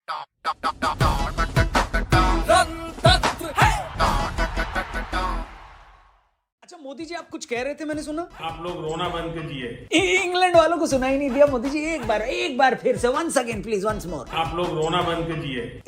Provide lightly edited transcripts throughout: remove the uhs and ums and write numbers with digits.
अच्छा मोदी जी, आप कुछ कह रहे थे, मैंने सुना। आप लोग रोना बंद कीजिए। इंग्लैंड वालों को सुना ही नहीं दिया मोदी जी। एक बार फिर से, once again please, once more. आप लोग रोना बंद कीजिए।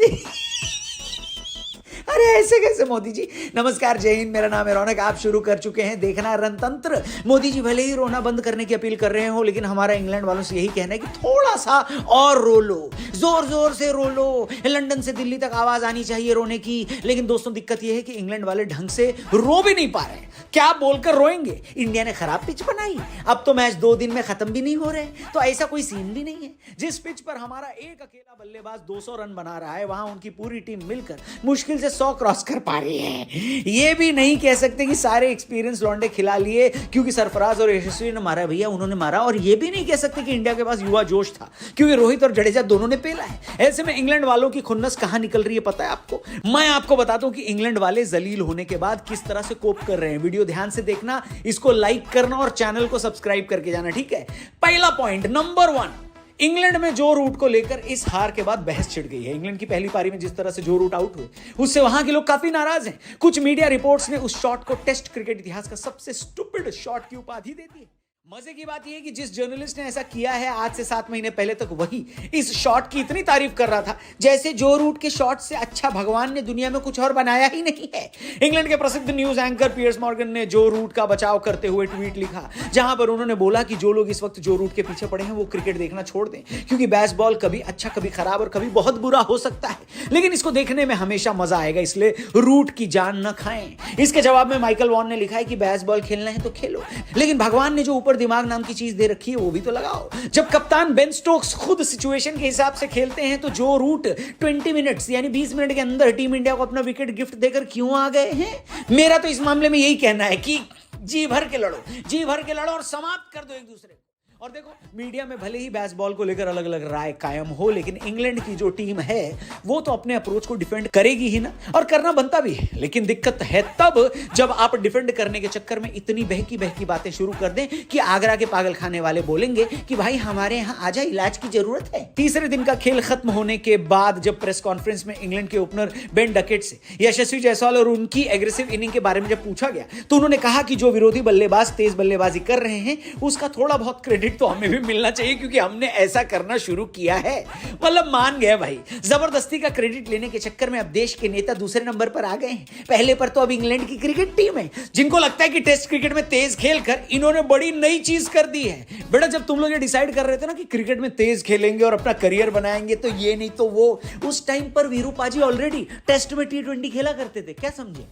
अरे ऐसे कैसे मोदी जी। नमस्कार, जय हिंद, मेरा नाम है रौनक। आप शुरू कर चुके हैं देखना रणतंत्र। मोदी जी भले ही रोना बंद करने की अपील कर रहे हो, लेकिन हमारा इंग्लैंड वालों से यही कहना है कि थोड़ा सा और रो लो, जोर जोर से रो लो। लंदन से दिल्ली तक आवाज आनी चाहिए रोने की। लेकिन दोस्तों, दिक्कत यह है कि इंग्लैंड वाले ढंग से रो भी नहीं पा रहे। क्या बोलकर रोएंगे? इंडिया ने खराब पिच बनाई, अब तो मैच 2 दिन में खत्म भी नहीं हो रहे। तो ऐसा कोई सीन भी नहीं है। जिस पिच पर हमारा एक अकेला बल्लेबाज 200 रन बना रहा है, वहां उनकी पूरी टीम मिलकर मुश्किल से 100 क्रॉस कर पा रही है। ये भी नहीं कह सकते कि सारे एक्सपीरियंस लौंडे खिला लिए, क्योंकि सरफराज और यशस्वी ने मारा भैया, उन्होंने मारा। और ये भी नहीं कह सकते कि इंडिया के पास युवा जोश था, क्योंकि रोहित और जडेजा दोनों ने पेला है। ऐसे में इंग्लैंड वालों की खुन्नस कहां निकल रही है पता है आपको? मैं आपको बताता हूं कि इंग्लैंड वाले जलील होने के बाद किस तरह से कोप कर रहे हैं। वीडियो ध्यान से देखना, इसको लाइक करना और चैनल को सब्सक्राइब करके जाना, ठीक है? पहला पॉइंट, नंबर 1, इंग्लैंड में जो रूट को लेकर इस हार के बाद बहस छिड़ गई है। इंग्लैंड की पहली पारी में जिस तरह से जो रूट आउट हुए, उससे वहां के लोग काफी नाराज हैं। कुछ मीडिया रिपोर्ट्स ने उस शॉट को टेस्ट क्रिकेट इतिहास का सबसे स्टूपिड शॉट की उपाधि दे दी। मजे की बात यह है कि जिस जर्नलिस्ट ने ऐसा किया है आज से 7 महीने पहले तक, वही इस शॉट की इतनी तारीफ कर रहा था जैसे जो रूट के शॉट से अच्छा भगवान ने दुनिया में कुछ और बनाया ही नहीं है। इंग्लैंड के प्रसिद्ध न्यूज एंकर पियर्स मॉर्गन ने जो रूट का बचाव करते हुए ट्वीट लिखा, जहां पर उन्होंने बोला कि जो लोग इस वक्त जो रूट के पीछे पड़े हैं वो क्रिकेट देखना छोड़ दें, क्योंकि बेसबॉल कभी अच्छा, कभी खराब और कभी बहुत बुरा हो सकता है, लेकिन इसको देखने में हमेशा मजा आएगा, इसलिए रूट की जान न खाएं। इसके जवाब में माइकल वॉन ने लिखा है कि बेसबॉल खेलना है तो खेलो, लेकिन भगवान ने जो ऊपर दिमाग नाम की चीज दे रखी है वो भी तो लगाओ। जब कप्तान बेन स्टोक्स खुद सिचुएशन के हिसाब से खेलते हैं, तो जो रूट 20 मिनट्स यानी 20 मिनट के अंदर टीम इंडिया को अपना विकेट गिफ्ट देकर क्यों आ गए हैं? मेरा तो इस मामले में यही कहना है कि जी भर के लड़ो, जी भर के लड़ो और समाप्त कर दो एक दूसरे को। और देखो, मीडिया में भले ही बेसबॉल को लेकर अलग अलग राय कायम हो, लेकिन इंग्लैंड की जो टीम है वो तो अपने अप्रोच को डिफेंड करेगी ही ना, और करना बनता भी है। लेकिन दिक्कत है तब जब आप डिफेंड करने के चक्कर में इतनी बहकी बहकी बातें शुरू कर दें कि आगरा के पागल खाने वाले बोलेंगे कि भाई हमारे यहाँ आजा, इलाज की जरूरत है। तीसरे दिन का खेल खत्म होने के बाद जब प्रेस कॉन्फ्रेंस में इंग्लैंड के ओपनर बेन डकेट से यशस्वी जायसवाल और उनकी एग्रेसिव इनिंग के बारे में जब पूछा गया, तो उन्होंने कहा कि जो विरोधी बल्लेबाज तेज बल्लेबाजी कर रहे हैं उसका थोड़ा बहुत क्रेडिट तो हमें भी मिलना चाहिए, क्योंकि हमने ऐसा करना शुरू किया है। मतलब मान गए भाई। जबरदस्ती का क्रेडिट लेने के चक्कर में अब देश के नेता दूसरे नंबर पर आ गए हैं। पहले पर तो अब इंग्लैंड की क्रिकेट टीम है, जिनको लगता है कि टेस्ट क्रिकेट में तेज खेलकर इन्होंने बड़ी नई चीज कर दी है। बेटा, जब तुम लोग ये डिसाइड कर रहे थे ना कि क्रिकेट में तेज खेलेंगे और अपना करियर बनाएंगे, तो ये नहीं तो वो, उस टाइम पर वीरू पाजी ऑलरेडी टेस्ट में T20 खेला करते थे, क्या समझे?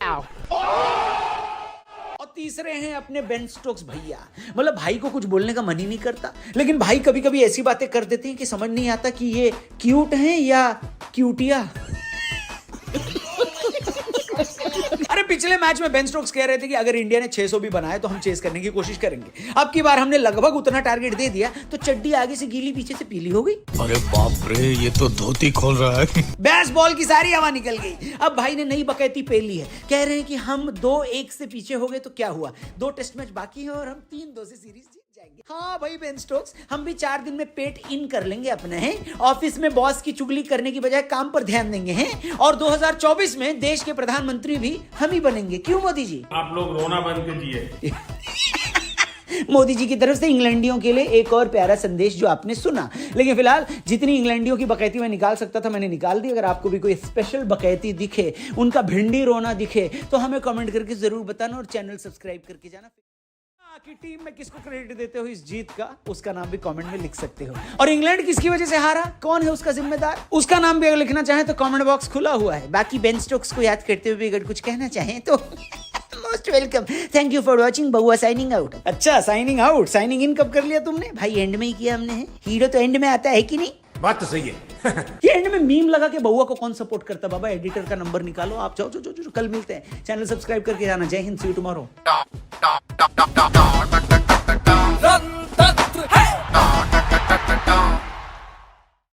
और तीसरे हैं अपने बेन स्टोक्स भैया। मतलब भाई को कुछ बोलने का मन ही नहीं करता, लेकिन भाई कभी कभी ऐसी बातें कर देते हैं कि समझ नहीं आता कि ये क्यूट हैं या क्यूटिया। अरे पिछले मैच में बेन स्टोक्स कह रहे थे कि अगर इंडिया ने 600 भी बनाए तो हम चेस करने की कोशिश करेंगे। अब की बार हमने लगभग उतना टारगेट दे दिया तो चड्डी आगे से गीली पीछे से पीली हो गई। अरे बाप रे, ये तो धोती खोल रहा है। बेसबॉल की सारी हवा निकल गई। अब भाई ने नई बकैती पेल ली है। कह रहे हैं कि हम 2-1 से पीछे हो गए तो क्या हुआ, 2 टेस्ट मैच बाकी है और हम 3-2 से सीरीज जीत जाएंगे। हाँ भाई बेन स्टोक्स, हम भी 4 दिन में पेट इन कर लेंगे अपने, हैं ऑफिस में बॉस की चुगली करने की बजाय काम पर ध्यान देंगे, हैं और 2024 में देश के प्रधानमंत्री भी हम ही बनेंगे। क्यों मोदी जी? आप लोग रोना बंद कीजिए। मोदी जी की तरफ से इंग्लैंडियों के लिए एक और प्यारा संदेश जो आपने सुना। लेकिन फिलहाल जितनी इंग्लैंडियों की बकैती मैं निकाल सकता था मैंने निकाल दी। अगर आपको भी कोई स्पेशल बकैती दिखे, उनका भिंडी रोना दिखे, तो हमें कमेंट करके जरूर बताना और चैनल सब्सक्राइब करके जाना। कि टीम में किसको क्रेडिट देते हो इस जीत का, उसका नाम भी कमेंट में लिख सकते हो। और इंग्लैंड किसकी वजह से हारा, कौन है उसका जिम्मेदार, उसका नाम भी अगर लिखना चाहें तो कमेंट बॉक्स खुला हुआ है। बाकी बेन स्टोक्स को याद करते हुए अगर कुछ कहना चाहें तो most welcome. Thank you for watching. Bahua signing out. अच्छा, साइनिंग आउट, साइनिंग इन कब कर लिया तुमने? भाई एंड में ही किया हमने। है हीरो तो एंड में आता है कि नहीं? बात तो सही है। ये एंड में मीम लगा के बहुआ को कौन सपोर्ट करता? बाबा एडिटर का नंबर निकालो, आप जाओ। कल मिलते हैं। चैनल सब्सक्राइब करके जाना। जय हिंद, सी यू टुमारो।